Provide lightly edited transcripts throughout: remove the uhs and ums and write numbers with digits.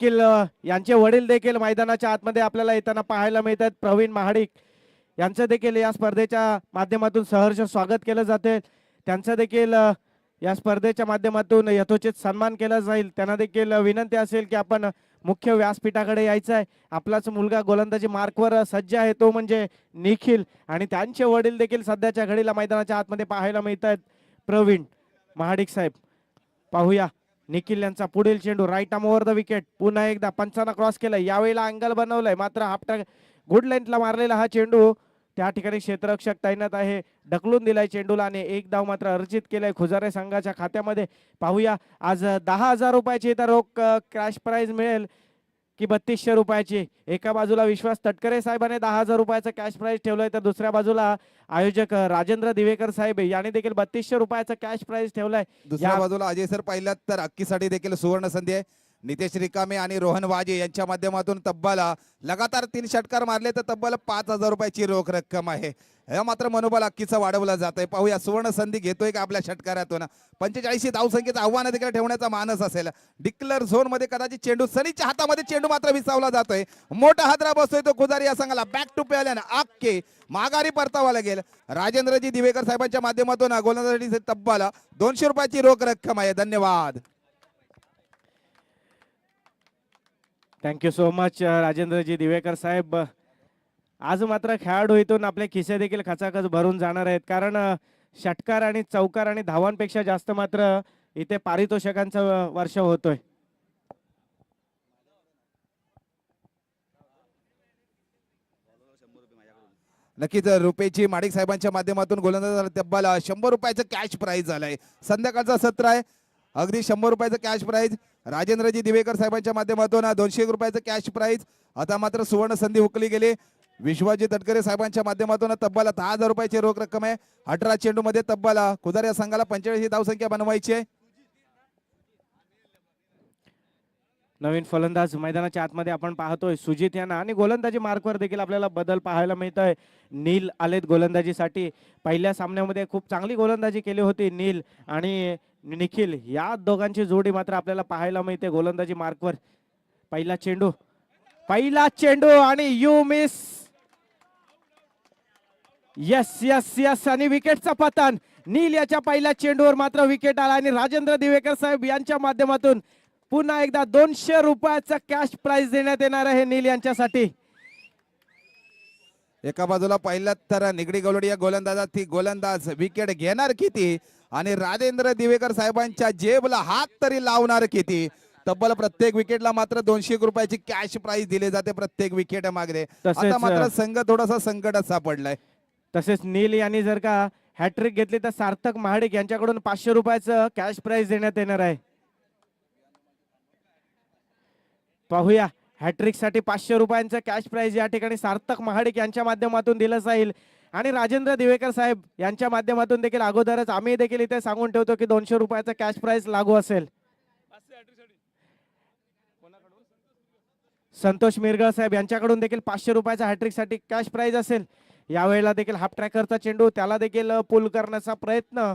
निखिल यांचे वडील देखील मैदानाच्या आतमध्ये आपल्याला येताना पाहायला मिळतात. प्रवीण महाडिक यांचं देखील या स्पर्धेच्या माध्यमातून सहर्ष स्वागत केलं जाते. त्यांचं देखील या स्पर्धेच्या माध्यमातून यथोचित सन्मान केला जाईल. त्यांना देखील विनंती असेल की आपण मुख्य व्यासपीठाकडे यायचं आहे. आपलाच मुलगा गोलंदाजी मार्कवर सज्ज आहे, तो म्हणजे निखिल, आणि त्यांचे वडील देखील सध्याच्या घडीला मैदानाच्या आतमध्ये पाहायला मिळत आहेत. प्रवीण महाडिक साहेब, पाहूया निखिल यांचा पुढील चेंडू right arm over the wicket. पुन्हा एकदा पंचांना क्रॉस केलाय, यावेळेला अँगल बनवलंय, मात्र हाफ गुड लेंथला मारलेला हा चेंडू त्या ठिकाणी क्षेत्ररक्षक तैनात आहे, ढकलून दिलाय चेंडूला आणि एक धाव मात्र अर्जित केलाय खुजारे संघाच्या खात्यामध्ये. पाहूया आज 10,000 रुपयाची तर रोख कॅश प्राइज मिळेल की 3200 रुपयाची. एका बाजूला विश्वास तटकरे साहेबांनी 10,000 रुपयाचं कॅश प्राइज ठेवलंय, तर दुसऱ्या बाजूला आयोजक राजेंद्र दिवेकर साहेब यांनी देखील 3200 रुपयाचं कॅश प्राइज ठेवलंय. दुसऱ्या बाजूला अजय सर पाहिलात तर अक्कीसाठी देखील सुवर्ण संधी आहे. नितेश रिकामे आणि रोहन वाजे यांच्या माध्यमातून तब्बला लगातार 3 षटकार मारले तर तब्बल 5,000 रुपयाची रोख रक्कम आहे. हे मात्र मनोबल अक्कीचा वाढवला जात आहे. पाहूया सुवर्ण संधी घेतोय का आपल्या षटकारातून. 45 धावसंख्येचं आव्हान देखील ठेवण्याचा मानस असेल. डिक्लर झोन मध्ये कदाचित चेंडू सनीच्या हातामध्ये चेंडू मात्र विसावला जातोय. मोठा हादरा बसतोय तो खुजारी या संघाला. बॅक टू प्याल्यानं अक्के माघारी परतावा लागेल. राजेंद्रजी दिवेकर साहेबांच्या माध्यमातून गोलंदाजीसाठी तब्बल 200 रुपयाची रोख रक्कम आहे. धन्यवाद. Thank you so much Rajendraji Diwekar साहेब. आज मात्र खेळाडू इथून आपले खिसे देखील खचाखच भरून जाणार आहेत, कारण षटकार आणि चौकार आणि धावांपेक्षा जास्त मात्र इथे पारितोषिकांचं वर्ष होतोय. नक्कीच रुपेची माडिक साहेबांच्या माध्यमातून गोलंदाज तब्बल 100 रुपयाचं कॅश प्राइज झालंय. संध्याकाळचा सत्र आहे, अगदी 100 रुपयाचं कॅश प्राइज. राजेंद्रजी दिवेकर साहेबांच्या माध्यमातून 200 रुपयाचं कॅश प्राइज. आता मात्र सुवर्ण संधी हुकली गेली. विश्वाजी तटकरे साहेबांच्या माध्यमातून तब्बल 10,000 रुपयाची रोख रक्कम आहे. 18 चेंडू मध्ये तब्बल खुदार या संघाला 45 धावसंख्या बनवायची आहे. नवीन फलंदाज मैदानाच्या आतमध्ये आपण पाहतोय सुजित यांना, आणि गोलंदाजी मार्कवर देखील आपल्याला बदल पाहायला मिळतोय. नील आलेत गोलंदाजीसाठी. पहिल्या सामन्यामध्ये खूप चांगली गोलंदाजी केली होती नील आणि निखिल, या दोघांची जोडी मात्र आपल्याला पाहायला मिळते गोलंदाजी मार्कवर. पहिला चेंडू आणि you miss. Yes yes yes, आणि विकेटचा पतन. नील याच्या पहिल्या चेंडूवर मात्र विकेट आला आणि राजेंद्र दिवेकर साहेब यांच्या माध्यमातून पुन्हा एकदा 200 रुपयाचा कॅश प्राइज देण्यात येणार आहे नील यांच्यासाठी. एका बाजूला पाहिलं तर निगडी गवळी या गोलंदाजात ती गोलंदाज विकेट घेणार किती आणि राजेंद्र दिवेकर साहेबांच्या जेबला हात तरी लावणार किती. तब्बल प्रत्येक विकेटला मात्र 200 रुपयाची कॅश प्राइज दिली जाते प्रत्येक विकेट मागे. आता मात्र संघ थोडासा संकटात सापडलाय. तसेच नील यांनी जर का हॅट्रिक घेतली तर सार्थक महाडिक यांच्याकडून 500 रुपयाचं कॅश प्राइज देण्यात येणार आहे. पाहूया हॅट्रिक साठी 500 रुपयांचं कॅश प्राइज या ठिकाणी सार्थक महाडिक यांच्या माध्यमातून दिलं जाईल. आणि राजेंद्र दिवेकर साहेब यांच्या माध्यमातून देखील अगोदरच आम्ही देखील इथे सांगून ठेवतो की 200 रुपयाचा कॅश प्राइज लागू असेल. संतोष मिरगळ साहेब यांच्याकडून देखील 500 रुपयाचा हॅट्रिक साठी कॅश प्राइज असेल. यावेळेला देखील हाफ ट्रॅकरचा चेंडू, त्याला देखील पुल करण्याचा प्रयत्न.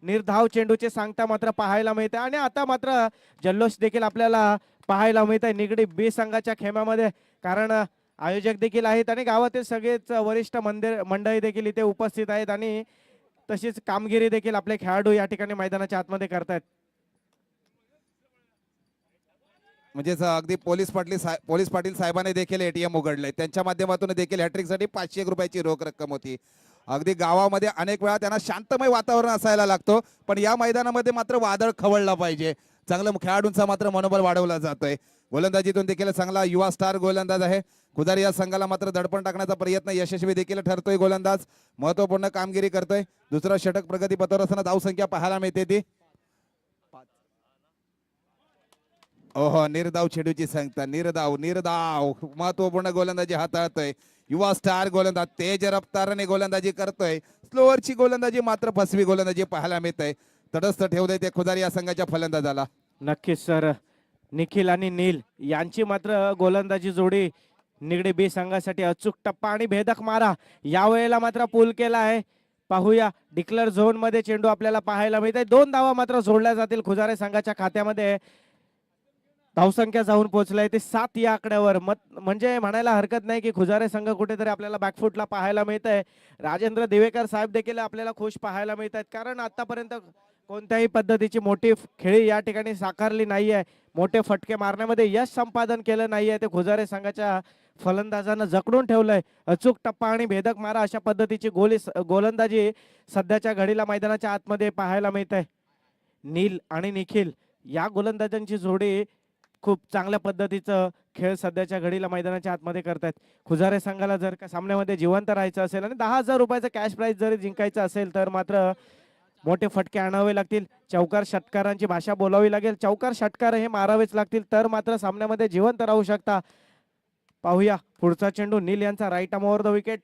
निर्धाव चेंडूचे सांगता मात्र पाहायला मिळते. आणि आता मात्र जल्लोष देखील आपल्याला पाहायला मिळत आहे निगडी बी संघाच्या खेमामध्ये, कारण आयोजक देखील आहेत आणि गावातील सगळेच वरिष्ठ मंडळी देखील इथे उपस्थित आहेत आणि तशीच कामगिरी देखील आपले खेळाडू या ठिकाणी मैदानाच्या आतमध्ये करतायत. म्हणजेच अगदी पोलीस पाटील साहेबांनी देखील एटीएम उघडले. त्यांच्या माध्यमातून देखील हॅट्रिक साठी 500 रुपयाची रोख रक्कम होती. अगदी गावामध्ये अनेक वेळा त्यांना शांतमय वातावरण असायला लागतो, पण या मैदानामध्ये मात्र वादळ खवळला पाहिजे. चांगलं खेळाडूंचा मात्र मनोबल वाढवला जातोय. गोलंदाजीतून देखील चांगला युवा स्टार गोलंदाज आहे. खुदारी या संघाला मात्र दडपण टाकण्याचा प्रयत्न यशस्वी देखील ठरतोय. गोलंदाज महत्वपूर्ण कामगिरी करतोय. दुसरा षटक प्रगती पथावर असताना धावसंख्या पाहायला मिळते ती. ओहो, निर्धाव चेंडूची संख्या. निर्धाव महत्वपूर्ण गोलंदाजी हाताळतोय. युवा स्टार गोलंदाज तेज रफ्ताराने गोलंदाजी करतोय. स्लोअरची गोलंदाजी मात्र फसवी गोलंदाजी पाहायला मिळते. तटस्थ ठेवलंय ते खुदारी या संघाच्या फलंदाजाला. नक्कीच सर, निखिल आणि नील यांची मात्र गोलंदाजी जोडी निगडी बी संघासाठी अचूक टप्पा आणि भेदक मारा. यावेळेला मात्र पूल केला आहे. पाहूया डिक्लेअर झोन मध्ये चेंडू आपल्याला पाहायला मिळत आहे. 2 धावा मात्र जोडल्या जातील खुजारे संघाच्या खात्यामध्ये. धावसंख्या जाऊन पोहोचलाय ते 7 या आकड्यावर. म्हणजे म्हणायला हरकत नाही की खुजारे संघ कुठेतरी आपल्याला बॅकफुटला पाहायला मिळत आहे. राजेंद्र दिवेकर साहेब देखील आपल्याला खुश पाहायला मिळत आहेत, कारण आतापर्यंत कोणत्याही पद्धतीची मोठी खेळी या ठिकाणी साकारली नाही आहे. मोठे फटके मारण्यामध्ये यश संपादन केलं नाही आहे. ते खुजारे संघाच्या फलंदाजांना जकडून ठेवलंय. अचूक टप्पा आणि भेदक मारा अशा पद्धतीची गोलंदाजी सध्याच्या घडीला मैदानाच्या आतमध्ये पाहायला मिळत आहे. नील आणि निखिल या गोलंदाजांची जोडी खूप चांगल्या पद्धतीचं खेळ सध्याच्या घडीला मैदानाच्या आतमध्ये करतायत. खुजारे संघाला जर का सामन्यामध्ये जिवंत राहायचं असेल आणि 10,000 रुपयाचं कॅश प्राइज जरी जिंकायचं असेल तर मात्र मोठे फटके आणावे लागतील. चौकार षटकारांची भाषा बोलावी लागेल. चौकार षटकार हे मारावेच लागतील तर मात्र सामन्यामध्ये जिवंत राहू शकता. पाहूया पुढचा चेंडू. नील यांचा right arm over the wicket.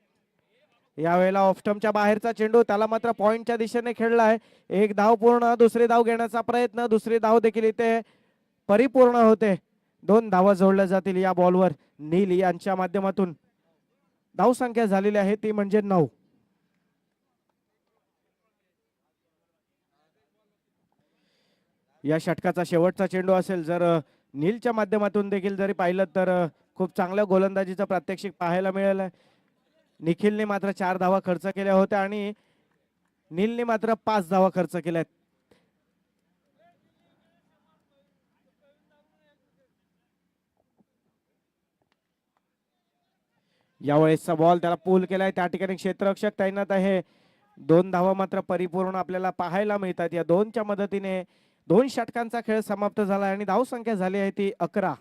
यावेळेला ऑफस्टमच्या बाहेरचा चेंडू, त्याला मात्र पॉइंटच्या दिशेने खेळला आहे. एक धाव पूर्ण, दुसरी धाव घेण्याचा प्रयत्न, दुसरी धाव देखील इथे परिपूर्ण होते. 2 धावा जोडल्या जातील या बॉलवर. नील यांच्या माध्यमातून धाव संख्या झालेली आहे ती म्हणजे 9. या षटकाचा शेवटचा चेंडू असेल. जर नीलच्या माध्यमातून देखील जरी पाहिलं तर खूप चांगल्या गोलंदाजीचं प्रात्यक्षिक पाहायला मिळेल. निखिलने मात्र 4 धावा खर्च केल्या होत्या आणि नीलने मात्र 5 धावा खर्च केल्यात. यावेळेसचा बॉल त्याला पूल केलाय. त्या ठिकाणी क्षेत्ररक्षक तैनात आहे. 2 धावा मात्र परिपूर्ण आपल्याला पाहायला मिळतात. या 2च्या मदतीने 2 षटकांचा खेळ समाप्त झाला आणि धाव संख्या झाली आहे ती 11.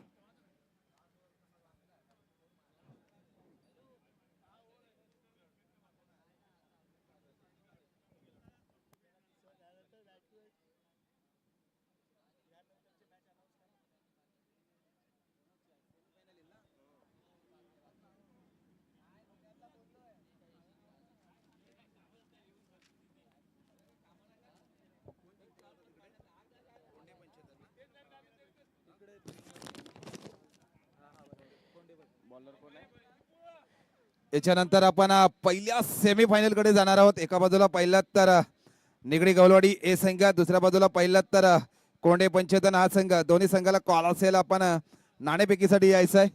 याच्यानंतर आपण पहिल्या सेमीफायनल कडे जाणार आहोत. एका बाजूला पहिल्यात तर निगडी गवलवाडी ए संघ, दुसऱ्या बाजूला पहिल्यात तर कोंडे पंचेतन हा संघ. दोन्ही संघाला कॉल असेल. आपण नाणेफेकीसाठी यायचं आहे.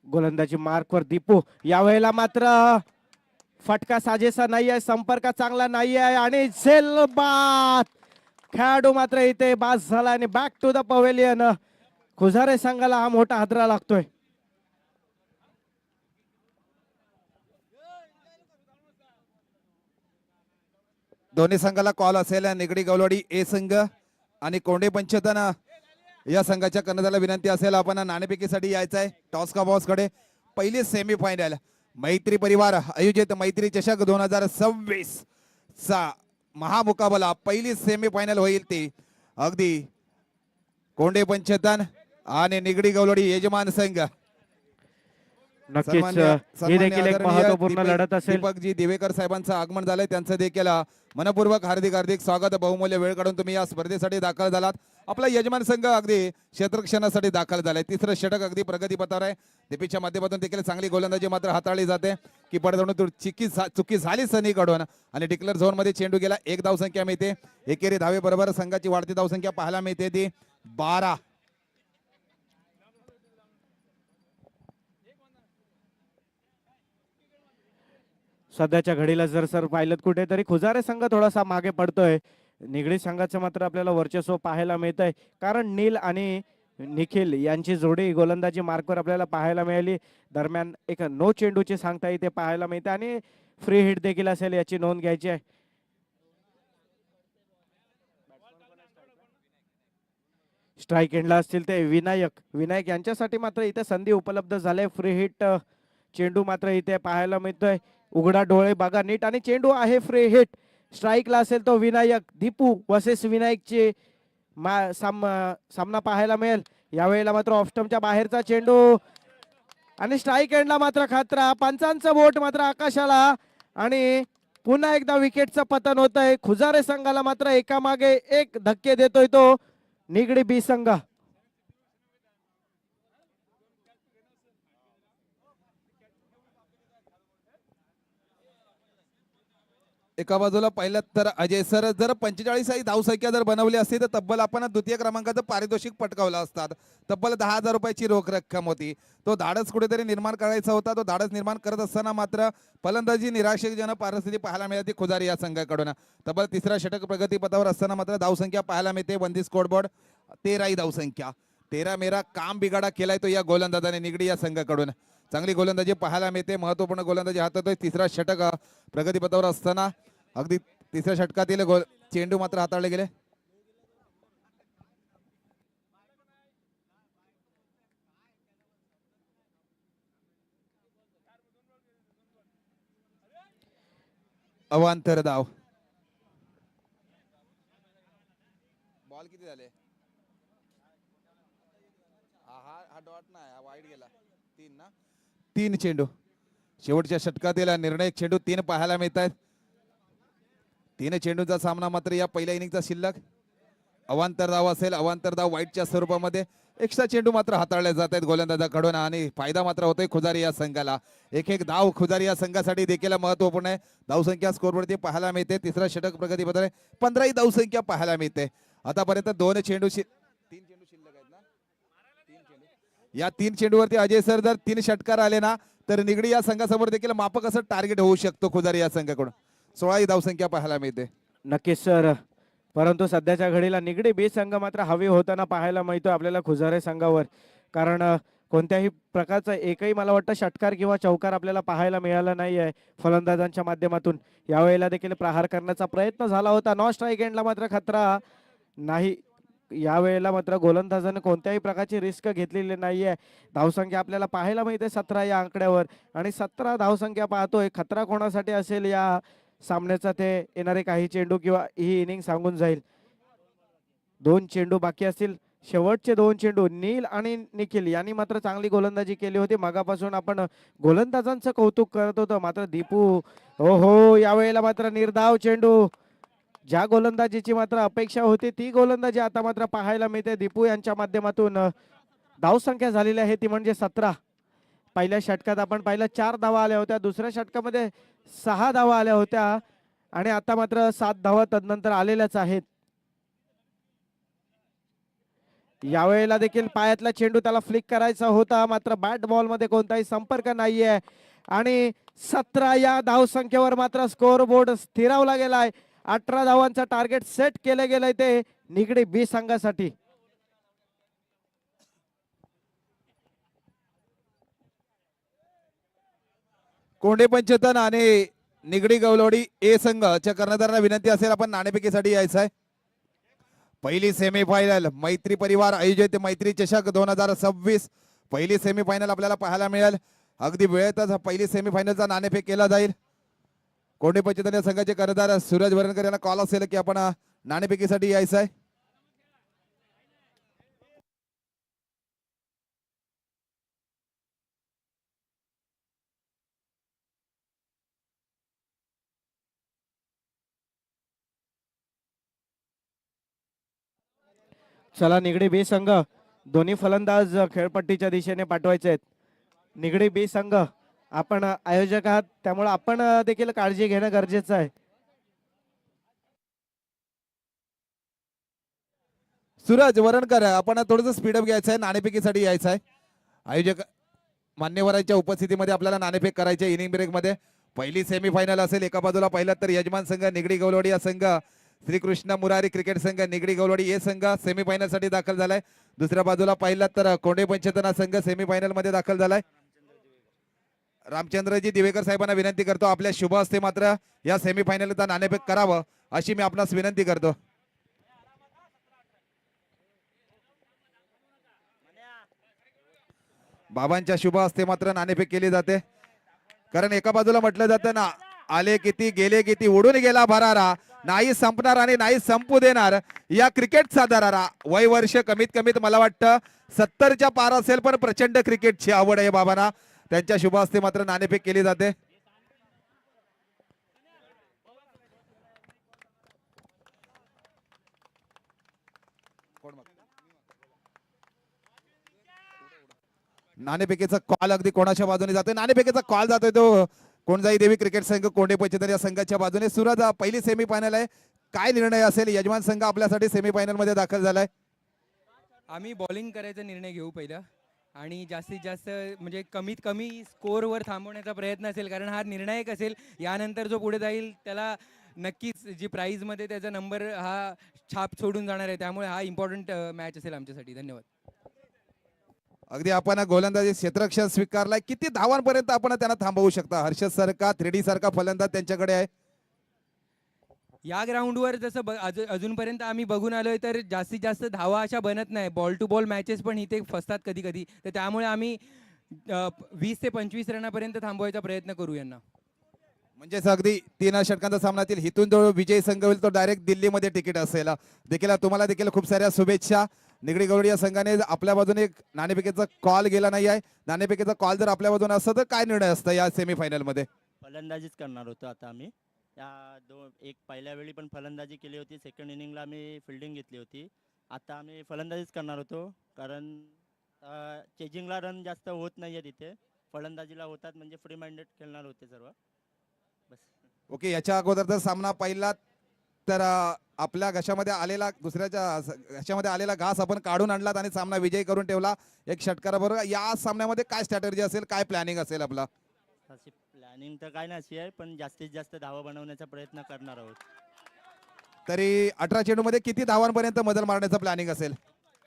गोलंदाजी मार्कवर दीपू. यावेळेला मात्र फटका साजेसा नाही आहे, संपर्क चांगला नाही आहे आणि झेल बाद. खेळाडू मात्र इथे बाद झाला आणि back to the pavilion. Khujare संघाला हा मोठा हादरा लागतोय. दोन्ही संघाला कॉल असेल. निगडी गवलवाडी ए संघ आणि कोंडे पंचेतन या संघाच्या कर्णधाराला विनंती असेल आपण नाणेफेकीसाठी यायचं आहे. टॉस का बॉस कडे पहिली सेमीफायनल मैत्री परिवार आयोजित मैत्री चषक 2026 चा महामुकाबला पहिली सेमीफायनल होईल. ती अगदी कोंडे पंचेतन आणि निगडी गवलवाडी यजमान संघ. नक्कीच ही देखील एक महत्वपूर्ण लढत असेल. दीपकजी दिवेकर साहेबांचं आगमन झालंय. त्यांचं देखील मनपूर्वक हार्दिक हार्दिक स्वागत. बहुमूल्य वेळ काढून तुम्ही या स्पर्धेसाठी दाखल झालात. आपला यजमान संघ अगदी क्षेत्ररक्षणासाठी दाखल झालाय. तिसरं षटक अगदी प्रगतीपथावर आहे. दीपीच्या माध्यमातून देखील चांगली गोलंदाजी मात्र हाताळली जाते. की पडद्यावरून चुकी झाली सनीकडून आणि डिक्लेअर झोन मध्ये चेंडू गेला. 1 धावसंख्या मिळते. एकेरी धावे बरोबर संघाची वाढती धावसंख्या पाहायला मिळते ती 12. सध्याच्या घडीला जर सर पाहिलं कुठेतरी खुजारे संघ थोडासा मागे पडतोय. निगडी संघाचं मात्र आपल्याला वर्चस्व पाहायला मिळत आहे, कारण नील आणि निखिल यांची जोडी गोलंदाजी मार्कवर आपल्याला पाहायला मिळाली. दरम्यान एक नो चेंडूची सांगता इथे पाहायला मिळते आणि फ्री हिट देखील असेल याची नोंद घ्यायची आहे. स्ट्राईक एंडला असतील ते विनायक यांच्यासाठी मात्र इथे संधी उपलब्ध झाले. फ्री हिट चेंडू मात्र इथे पाहायला मिळतोय. उघडा डोळे बघा नीट आणि चेंडू आहे फ्री हिट. स्ट्राईकला असेल तो विनायक. दीपू वर्सेस विनायकचे सामना पाहायला मिळेल. यावेळेला मात्र ऑफस्टमच्या बाहेरचा चेंडू आणि स्ट्राईक एंडला मात्र खतरा. पंचांचं बोट मात्र आकाशाला आणि पुन्हा एकदा विकेटचं पतन होत आहे. खुजारे संघाला मात्र एकामागे एक धक्के देतोय तो निगडी बी संघ. एका बाजूला पाहिलं तर अजय सर जर 45 धावसंख्या जर बनवली असती तर तब्बल आपण द्वितीय क्रमांकाचं पारितोषिक पटकावलं असतात. तब्बल 10,000 रुपयाची रोख रक्कम होती. तो धाडस कुठेतरी निर्माण करायचा होता. तो धाडस निर्माण करत असताना मात्र फलंदाजी निराशाजनक परिस्थिती पाहायला मिळते खुदारी या संघाकडून. तब्बल तिसरा षटक प्रगतीपथावर असताना मात्र धावसंख्या पाहायला मिळते. बंदी स्कोरबोर्ड 13 धावसंख्या. 13 मेरा काम बिघाडा केलाय तो या गोलंदाजाने निगडी या संघाकडून. चांगली गोलंदाजी पाहायला मिळते. महत्वपूर्ण गोलंदाजी हातात. तिसरा षटक प्रगतीपथावर असताना अगदी तिसऱ्या षटकातील गोल चेंडू मात्र हाताळले गेले. अवांतर धाव. बॉल किती झाले? हा डॉट नाही, वाईड गेला. 3 ना, 3 चेंडू शेवटच्या षटकातील निर्णायक चेंडू 3 पाहायला मिळत आहेत. 3 चेंडूचा सामना मात्र या पहिल्या इनिंगचा शिल्लक. अवांतर धाव असेल, अवांतर धाव वाईटच्या स्वरूपामध्ये. एक्स्ट्रा चेंडू मात्र हाताळले जात आहेत गोलंदाजाकडून आणि फायदा मात्र होतोय खुदारी या संघाला. एक धाव खुदारी या संघासाठी देखील महत्वपूर्ण आहे. धावसंख्या स्कोरवरती पाहायला मिळते. तिसरा षटक प्रगतीपथावर 15 धावसंख्या पाहायला मिळते. आतापर्यंत 2 चेंडू 3 चेंडू शिल्लक आहेत ना. 3 चेंडू, या 3 चेंडूवरती अजय सर जर 3 षटकार आले ना तर निगडी या संघासमोर देखील मापक असं टार्गेट होऊ शकतो खुदारी या संघाकडून. 16 धावसंख्या पाहायला मिळते. नक्कीच सर, परंतु सध्याच्या घडीला निगडी बी संघ मात्र हवी होताना पाहायला मिळतो आपल्याला खुजारे संघावर. कारण कोणत्याही प्रकारचा एकही मला वाटतं षटकार किंवा चौकार आपल्याला पाहायला मिळाला नाही आहे फलंदाजांच्या माध्यमातून. यावेळेला देखील प्रहार करण्याचा प्रयत्न झाला होता. नॉन स्ट्राईक एंडला मात्र खतरा नाही. यावेळेला मात्र गोलंदाजाने कोणत्याही प्रकारची रिस्क घेतलेली नाहीये. धावसंख्या आपल्याला पाहायला मिळते 17 या आकड्यावर आणि 17 धावसंख्या पाहतोय. खतरा कोणासाठी असेल या सामन्याचा ते येणारे काही चेंडू किंवा ही इनिंग सांगून जाईल. 2 चेंडू बाकी असतील. शेवटचे 2 चेंडू नील आणि निखिल यांनी मात्र चांगली गोलंदाजी केली होती. मगापासून आपण गोलंदाजांचं कौतुक करत होतो मात्र दीपू हो यावेळेला मात्र निर्धाव चेंडू. ज्या गोलंदाजीची मात्र अपेक्षा होती ती गोलंदाजी आता मात्र पाहायला मिळते दीपू यांच्या माध्यमातून. धावसंख्या झालेली आहे ती म्हणजे 17. पहिल्या षटकात आपण पाहिलं 4 धावा आल्या होत्या. दुसऱ्या षटकामध्ये 6 धावा आल्या होत्या आणि आता मात्र 7 धावा तदनंतर आलेल्याच आहेत. यावेळेला देखील पायातला चेंडू त्याला फ्लिक करायचा होता मात्र बॅट बॉल मध्ये कोणताही संपर्क नाहीये आणि 17 या धावसंख्येवर मात्र स्कोर बोर्ड स्थिरावला गेलाय. 18 धावांचा टार्गेट सेट केलं गेलंय ते निगडी बी संघासाठी. कोंडे पंचतन आणि निगडी गवलोडी ए संघाच्या कर्णधारांना विनंती असेल आपण नाणेफेकीसाठी यायचं आहे. पहिली सेमीफायनल मैत्री परिवार आयोजित मैत्री चषक 2026 पहिली सेमीफायनल आपल्याला पाहायला मिळेल. अगदी वेळेतच पहिली सेमीफायनलचा नाणेफेक केला जाईल. कोंडे पंचतन या संघाचे कर्णधार सूरज वरणकर यांना कॉल असेल की आपण नाणेफेकीसाठी यायचं आहे. चला निगडी बी संघ दोन्ही फलंदाज खेळपट्टीच्या दिशेने पाठवायचे आहेत. निगडी बी संघ आपण आयोजक आहात त्यामुळे आपण देखील काळजी घेणं गरजेचं आहे. सूरज वरणकर आपण थोडंसं स्पीडअप घ्यायचं आहे. नाणेफेकीसाठी यायचं आहे. आयोजक मान्यवरांच्या उपस्थितीमध्ये आपल्याला नाणेफेक करायचे इनिंग ब्रेक मध्ये. पहिली सेमीफायनल असेल. एका बाजूला पाहिलं तर यजमान संघ निगडी गवलोडी या संघ श्रीकृष्ण मुरारी क्रिकेट संघ निगडी गवलोडी हे संघ सेमीफायनल साठी दाखल झालाय. दुसऱ्या बाजूला पाहिलं तर कोंडे पंचतना संघ सेमीफायनल मध्ये दाखल झालाय. रामचंद्रजी दिवेकर साहेबांना विनंती करतो आपल्या शुभ हस्ते मात्र या सेमीफायनलचा नाणेफेक करावं अशी मी आपणास विनंती करतो. बाबांच्या शुभ हस्ते मात्र नाणेफेक केली जाते. कारण एका बाजूला म्हटलं जातं ना आले किती गेले किती उडून गेला भरारा नाही संपणार आणि नाही संपू देणार या क्रिकेटचा दरारा. वय वर्ष कमीत कमीत मला वाटतं 70च्या पार असेल पण प्रचंड क्रिकेटची आवड आहे बाबांना. त्यांच्या शुभ हस्ते मात्र नाणेफेक केली जाते. नाणेफेकीचा कॉल अगदी कोणाच्या बाजूने जातोय. नाणेफेकीचा कॉल जातोय तो कोणजाई देवी क्रिकेट संघ कोंडे पचेतर या संघाच्या बाजूने. सूरज, पहिली सेमीफायनल आहे, काय निर्णय असेल? यजमान संघ आपल्यासाठी सेमीफायनल मध्ये दाखल झालाय. आम्ही बॉलिंग करायचा निर्णय घेऊ पहिला आणि जास्तीत जास्त म्हणजे कमीत कमी स्कोअरवर थांबवण्याचा प्रयत्न असेल, कारण हा निर्णायक असेल. यानंतर जो पुढे जाईल त्याला नक्कीच जी प्राईजमध्ये त्याचा नंबर हा छाप सोडून जाणार आहे, त्यामुळे हा इम्पॉर्टंट मॅच असेल आमच्यासाठी. धन्यवाद. अगदी आपण गोलंदाजी क्षेत्ररक्षण स्वीकारलाय, किती धावांपर्यंत आपण त्यांना थांबवू शकता? हर्षद सारखा 3D सारखा फलंदाज त्यांच्याकडे आहे. या ग्राउंडवर जसं अजूनपर्यंत आम्ही बघून आलोय तर जास्तीत जास्त धावा अशा बनत नाही. बॉल टू बॉल मॅचेस पण इथे फसतात कधी कधी, तर त्यामुळे आम्ही 20 ते 25 रनापर्यंत थांबवायचा प्रयत्न करू यांना. म्हणजेच अगदी 3 षटकांचा सामनातील हिथून जो विजयी संघ होईल तो डायरेक्ट दिल्लीमध्ये तिकीट असेल. देखील तुम्हाला देखील खूप साऱ्या शुभेच्छा. निगडी गवळी या संघाने आपल्या बाजूने एक नाणेफेकीचा कॉल गेला नाही आहे. नाणेफेकीचा कॉल जर आपल्या बाजूने असतं तर काय निर्णय असतं या सेमीफायनल मध्ये? फलंदाजीच करणार होतो आता आम्ही. एक पहिल्या वेळी पण फलंदाजी केली होती, सेकंड इनिंगला आम्ही फिल्डिंग घेतली होती. आता आम्ही फलंदाजीच करणार होतो, कारण चेजिंगला रन जास्त होत नाही आहे तिथे, फलंदाजीला होतात, म्हणजे फ्री माइंडेड खेळणार होते सर्व. बस. ओके, याच्या अगोदर जर सामना पाहिला तर आपल्या घशामध्ये आलेला दुसऱ्याच्या घशामध्ये आलेला घास आपण काढून आणलात आणि सामना विजयी करून ठेवला एक षटकाराबरोबर. या सामन्यामध्ये काय स्ट्रॅटेजी असेल, काय प्लॅनिंग असेल आपला? अशी प्लॅनिंग तर काय नाही अशी आहे, पण जास्तीत जास्त धावा बनवण्याचा प्रयत्न करणार आहोत. तरी 18 चेंडूमध्ये किती धावांपर्यंत मजल मारण्याचा प्लॅनिंग असेल?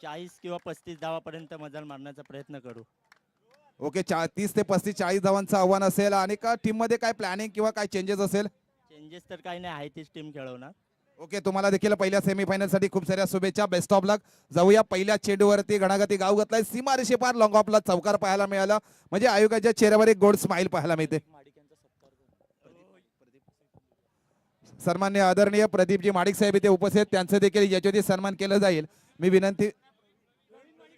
40 किंवा 35 धावापर्यंत मजल मारण्याचा प्रयत्न करू. ओके, 30 ते 35 40 धावांचं आव्हान असेल. आणि का टीम मध्ये काय प्लॅनिंग किंवा काय चेंजेस असेल? चेंजेस तर काही नाही, आहे तीच टीम खेळवणार. ओके, तुम्हाला देखील पहिल्या सेमीफायनल साठी खूप साऱ्या शुभेच्छा. बेस्ट ऑफ लक. जाऊया पहिल्या चेंडूवरती घणागती गाव घातलाय, सीमा रेषेपार लॉंग ऑफला चौकार पाहायला मिळाला, म्हणजे आयोगाच्या चेहऱ्यावर एक गोड स्माइल पाहायला मिळते. सन्मान्य आदरणीय प्रदीपजी माडिक साहेब इथे उपस्थित, त्यांचं देखील याच्यावरती सन्मान केलं जाईल. मी विनंती,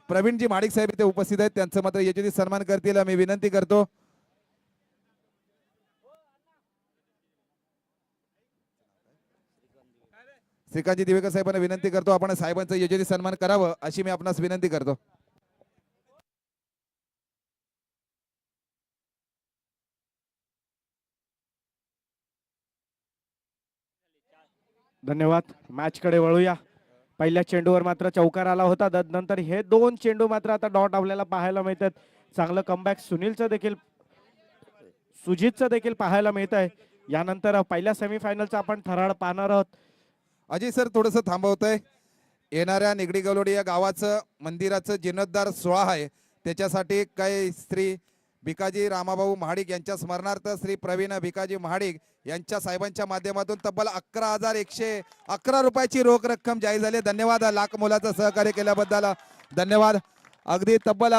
प्रवीणजी माडिक साहेब इथे उपस्थित आहेत, त्यांचं मात्र याच्यावरती सन्मान करतील, मी विनंती करतो. श्रीकांतजी दिवेकर साहेबांना विनंती करतो, आपण साहेबांचं याच्यावरती सन्मान करावं अशी मी आपणास विनंती करतो. धन्यवाद. मॅचकडे वळूया. पहिल्या चेंडूवर मात्र चौकार आला होता, तदनंतर हे 2 चेंडू मात्र आता डॉट आपल्याला पाहायला मिळतात. चांगलं कमबॅक सुनीलचं देखील, सुजितचं देखील पाहायला मिळत आहे. यानंतर पहिल्या सेमीफायनलचा आपण थराड पाहणार आहोत. अजय सर थोडंसं थांबवतंय. येणाऱ्या निगडी गवलोडी या गावाचं मंदिराचं जीर्णोद्धार सोहळा आहे, त्याच्यासाठी काही श्री भिकाजी रामाभाऊ महाडिक यांच्या स्मरणार्थ श्री प्रवीण भिकाजी महाडिक यांच्या साहेबांच्या माध्यमातून तब्बल 11,111 रुपयाची रोख रक्कम जाहीर झाली. धन्यवाद, लाख मोलाचं सहकार्य केल्याबद्दल धन्यवाद. अगदी तब्बल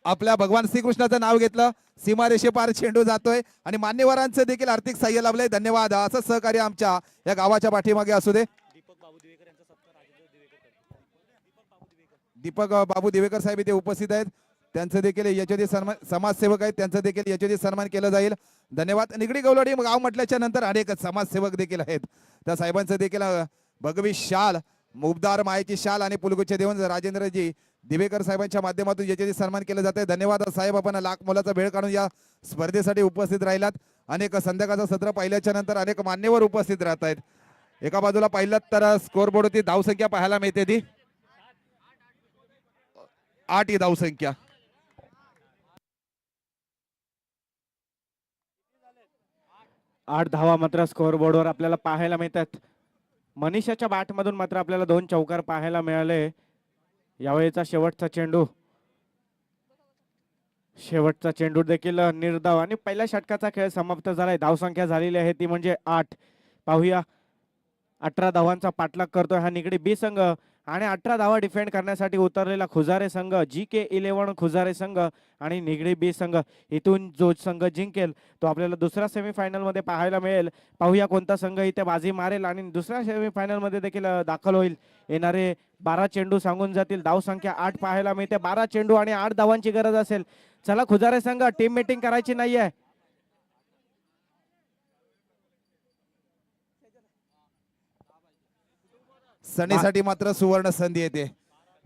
आपल्या भगवान श्रीकृष्णाचं नाव घेतलं, सीमारेषेपार चेंडू जातोय आणि मान्यवरांचं देखील आर्थिक सहाय्य लाभलंय. धन्यवाद. असं सहकार्य आमच्या या गावाच्या पाठीमागे असू दे. दीपक बाबू दिवेकर साहेब इथे उपस्थित आहेत, त्यांचं देखील याच्यावरती सन्मान, समाजसेवक आहेत, त्यांचं देखील याच्यावरती सन्मान केलं जाईल. धन्यवाद. निगडी गवलोडी गाव म्हटल्याच्या नंतर अनेक समाजसेवक देखील आहेत, त्या साहेबांचं देखील भगवी शाल, मुबदार मायेची शाल आणि पुलगुच्छ देऊन राजेंद्रजी दिवेकर साहेबांच्या माध्यमातून याच्यावरती सन्मान केलं जाते. धन्यवाद साहेब, आपण लाख मोलाचा वेळ काढून या स्पर्धेसाठी उपस्थित राहिलात. अनेक संध्याकाळचं सत्र पाहिल्याच्या नंतर अनेक मान्यवर उपस्थित राहत आहेत. एका बाजूला पाहिलं तर स्कोअर बोर्ड होती धावसंख्या पाहायला मिळते, ती 8 ही धावसंख्या. आठ धावा मात्र स्कोअर बोर्डवर आपल्याला पाहायला मिळतात. मनीषाच्या बॅटमधून मात्र आपल्याला 2 चौकार पाहायला मिळाले. यावेळेचा शेवटचा चेंडू, शेवटचा चेंडू देखील निर्धाव आणि पहिल्या षटकाचा खेळ समाप्त झालाय. धावसंख्या झालेली आहे ती म्हणजे 8. पाहूया 18 धावांचा पाठलाग करतोय हा निगडी बी संघ आणि 18 धावा डिफेंड करण्यासाठी उतरलेला खुजारे संघ, GK11 खुजारे संघ आणि निगडी बी संघ. इथून जो संघ जिंकेल तो आपल्याला दुसऱ्या सेमीफायनल मध्ये पाहायला मिळेल. पाहूया कोणता संघ इथे बाजी मारेल आणि दुसऱ्या सेमीफायनल मध्ये देखील दाखल होईल. येणारे 12 चेंडू सांगून जातील. धावसंख्या 8 पाहायला मिळते. 12 चेंडू आणि 8 धावांची गरज असेल. चला खुजारे संघ, टीम मीटिंग करायची नाहीये. सनीसाठी मात्र सुवर्ण संधी येते.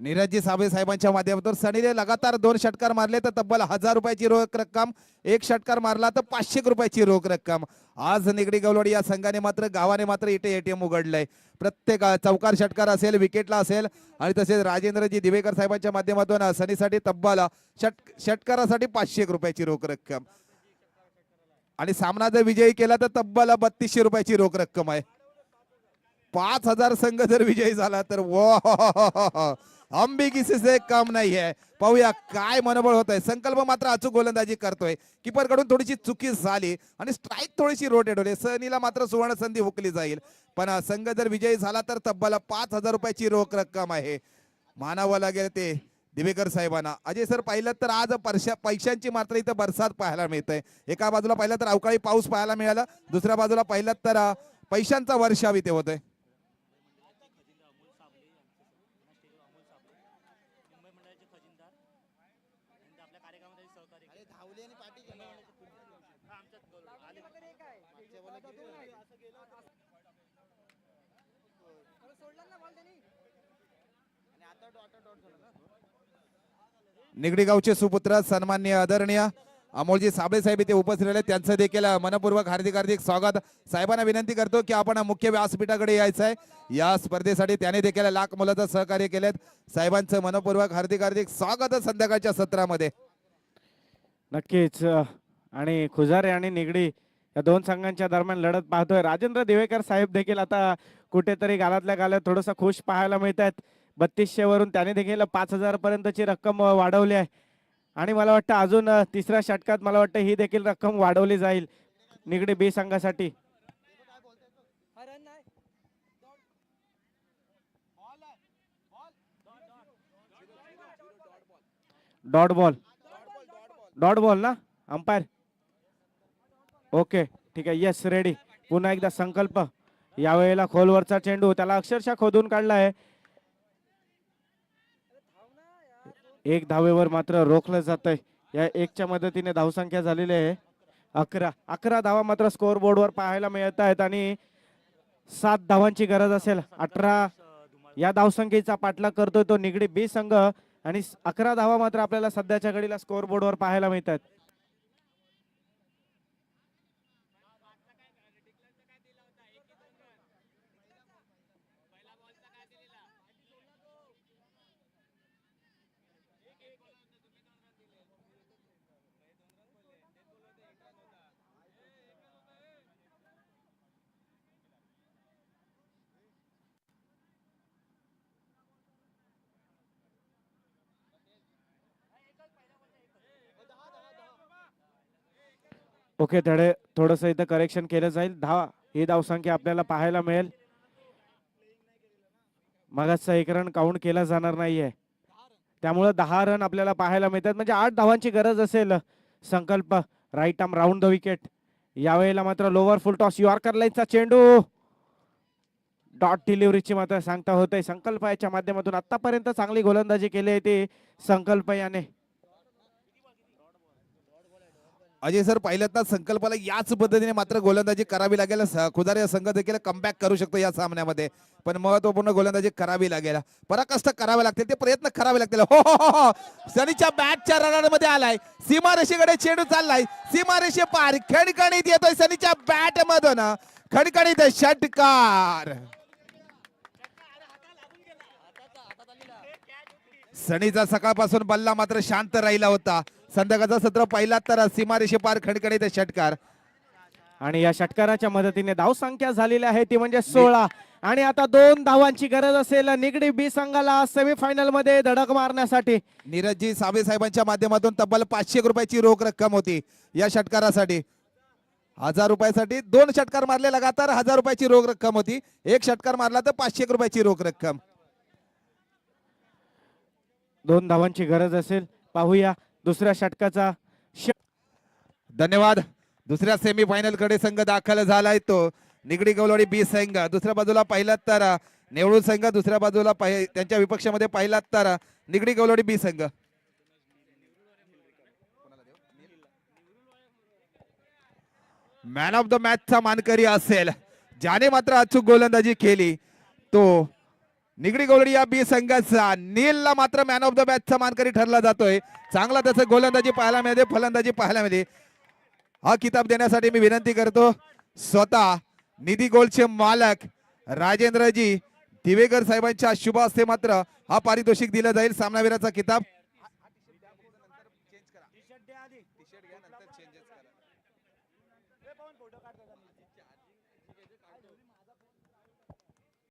नीरजजी साबळे साहेबांच्या माध्यमातून सनीने लगातार 2 षटकार मारले तर तब्बल 1000 रुपयाची रोख रक्कम, 1 षटकार मारला तर 500 रुपयाची रोख रक्कम. आज निगडी गवलोडी या संघाने मात्र गावाने मात्र इथे एटीएम उघडलंय. प्रत्येक चौकार षटकार असेल, विकेटला असेल आणि तसेच राजेंद्रजी दिवेकर साहेबांच्या माध्यमातून सनीसाठी तब्बल षटकारासाठी 500 रुपयाची रोख रक्कम आणि सामना जर विजयी केला तर तब्बल 3200 रुपयाची रोख रक्कम आहे. 5000 संघ जर विजयी झाला तर वा हम भी किसी से कम नाही है. पाहूया काय मनोबळ होत आहे. संकल्प मात्र अचूक गोलंदाजी करतोय. किपर कडून थोडीशी चुकी झाली आणि स्ट्राईक थोडीशी रोटेट होते. सनीला मात्र सुवर्ण संधी हुकली जाईल. पण संघ जर विजयी झाला तर तब्बल 5000 रुपयाची रोख रक्कम आहे. मानावं लागेल ते दिवेकर साहेबांना. अजय सर पाहिलं तर आज पैशांची मात्र इथं बरसात पाहायला मिळतंय. एका बाजूला पाहिलं तर अवकाळी पाऊस पाहायला मिळाला, दुसऱ्या बाजूला पाहिलं तर पैशांचा वर्षाव इथे होतोय. निगडी गावचे सुपुत्र सन्माननीय आदरणीय अमोलजी साबळे साहेब इथे उपस्थित राहिले. त्यांचं देखील मनपूर्वक हार्दिक हार्दिक स्वागत. साहेबांना विनंती करतो की आपण मुख्य व्यासपीठाकडे यायचं आहे. या स्पर्धेसाठी त्याने देखील लाख मुलाचं सहकार्य केलेत. साहेबांचं मनपूर्वक हार्दिक हार्दिक स्वागत संध्याकाळच्या सत्रामध्ये. नक्कीच. आणि खुजारे आणि निगडी या दोन संघांच्या दरम्यान लढत पाहतोय. राजेंद्र दिवेकर साहेब देखील आता कुठेतरी गालातल्या गालात थोडस खुश पाहायला मिळत आहेत. 3200 वरून त्याने देखील 5000 पर्यंतची रक्कम वाढवली आहे आणि मला वाटतं अजून तिसऱ्या षटकात मला वाटतं ही देखील रक्कम वाढवली जाईल निगडी बी संघासाठी. डॉट बॉल ना अंपायर. ओके ठीक आहे. Yes ready. पुन्हा एकदा संकल्प. यावेळेला खोलवरचा चेंडू त्याला अक्षरशः खोदून काढला आहे. 1 धावेवर मात्र रोखलं जात आहे. या 1च्या मदतीने धावसंख्या झालेली आहे 11 धावा मात्र स्कोअर बोर्डवर पाहायला मिळत आहेत आणि 7 धावांची गरज असेल. 18 या धावसंख्येचा पाठलाग करतोय तो निगडी बी संघ आणि 11 धावा मात्र आपल्याला सध्याच्या घडीला स्कोअर बोर्डवर पाहायला मिळतात. ओके त्याकडे थोडस इथं करेक्शन केलं जाईल. ही धावसंख्या आपल्याला पाहायला मिळेल. मगाचा 1 रन काउंट केला जाणार नाहीये त्यामुळे 10 रन आपल्याला पाहायला मिळतात. म्हणजे 8 धावांची गरज असेल. Sankalp right arm round the wicket. यावेळेला मात्र लोवर फुल टॉस यॉर्कर लाईनचा चेंडू डॉट डिलिव्हरीची मात्र सांगता होते. संकल्प याच्या माध्यमातून आतापर्यंत चांगली गोलंदाजी केली आहे ती संकल्प याने. अजय सर पाहिलं तर संकल्पाला याच पद्धतीने मात्र गोलंदाजी करावी लागेल. खुदारे संघ देखील कमबॅक करू शकतो या सामन्यामध्ये, पण महत्वपूर्ण गोलंदाजी करावी लागेल. पराकष्ट करावे लागतील, ते प्रयत्न करावे लागतील. हो हो हो सनीच्या बॅटच्या रनमध्ये आलाय. सीमारेषेकडे चेंडू चाललाय. सीमारेषे पार खणखणीत येतोय सनीच्या बॅट मधून. खणखणीत षटकार. सनीचा सकाळपासून बल्ला मात्र शांत राहिला होता. संध्याकाळचा सत्र पहिला तर सीमारेषे पार खणखणीत षटकार आणि या षटकाराच्या मदतीने धाव संख्या झालेली आहे ती म्हणजे 16 आणि आता 2 धावांची गरज असेल निगडी बी संघाला सेमीफायनल मध्ये धडक मारण्यासाठी. नीरजजी साबळे साहेबांच्या माध्यमातून तब्बल 500 रुपयाची रोख रक्कम होती या षटकारासाठी. 1000 रुपयासाठी 2 षटकार मारले लगातार 1000 रुपयाची रोख रक्कम होती. 1 षटकार मारला तर 500 रुपयाची रोख रक्कम. 2 धावांची गरज असेल. पाहूया दुसऱ्या षटकाचा. धन्यवाद. दुसऱ्या सेमीफायनल कडे संघ दाखल झालाय तो निगडी गवलोडी बी संघ. दुसऱ्या बाजूला पाहिलात तर नेवळू संघ, दुसऱ्या बाजूला त्यांच्या विपक्षामध्ये पाहिलात तर निगडी गवलोडी बी संघ. मॅन ऑफ द मॅचचा मानकरी असेल ज्याने मात्र अचूक गोलंदाजी केली तो निगडी गोलडी या बी संघाचा. नीलला मात्र मॅन ऑफ द मॅचचा मानकरी ठरला जातोय. चांगला त्याचं गोलंदाजी पाहायला मिळते, फलंदाजी पाहायला मिळते. हा किताब देण्यासाठी मी विनंती करतो स्वतः निधी गोल्डचे मालक राजेंद्रजी दिवेकर साहेबांच्या शुभ हस्ते मात्र हा पारितोषिक दिला जाईल. सामनावीराचा किताब